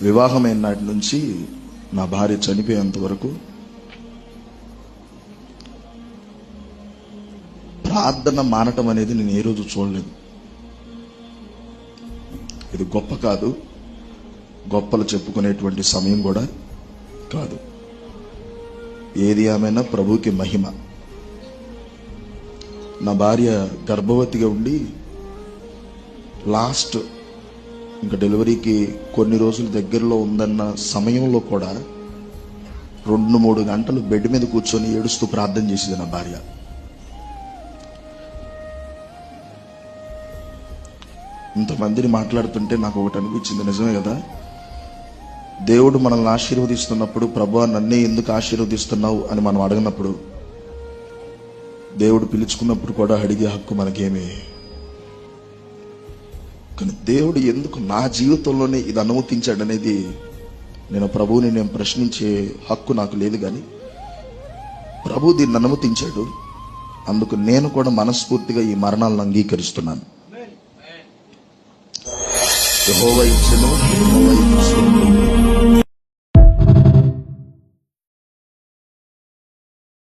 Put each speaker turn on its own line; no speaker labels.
వివాహమైన నాటి నుంచి నా భార్య చనిపోయేంత వరకు ప్రార్థన మానటం అనేది నేను ఏ రోజు చూడలేదు. ఇది గొప్ప కాదు, గొప్పలు చెప్పుకునేటువంటి సమయం కూడా కాదు. ఏది ఏమైనా ప్రభువుకి మహిమ. నా భార్య గర్భవతిగా ఉండి లాస్ట్ ఇంకా డెలివరీకి కొన్ని రోజులు దగ్గరలో ఉందన్న సమయంలో కూడా 2-3 గంటలు బెడ్ మీద కూర్చొని ఏడుస్తూ ప్రార్థన చేసేది నా భార్య. ఇంతమందిని మాట్లాడుతుంటే నాకు ఒకటి అనిపించింది, నిజమే కదా, దేవుడు మనల్ని ఆశీర్వదిస్తున్నప్పుడు ప్రభువా నన్నే ఎందుకు ఆశీర్వదిస్తున్నావు అని మనం అడగనప్పుడు, దేవుడు పిలుచుకున్నప్పుడు కూడా అడిగే హక్కు మనకేమీ. కానీ దేవుడు ఎందుకు నా జీవితంలోనే ఇది అనుమతించాడనేది నేను ప్రభువుని ప్రశ్నించే హక్కు నాకు లేదు. కానీ ప్రభు దీన్ని అనుమతించాడు, అందుకు నేను కూడా మనస్ఫూర్తిగా ఈ మరణాలను అంగీకరిస్తున్నాను. యెహోవా ఇచ్చెను, యెహోవా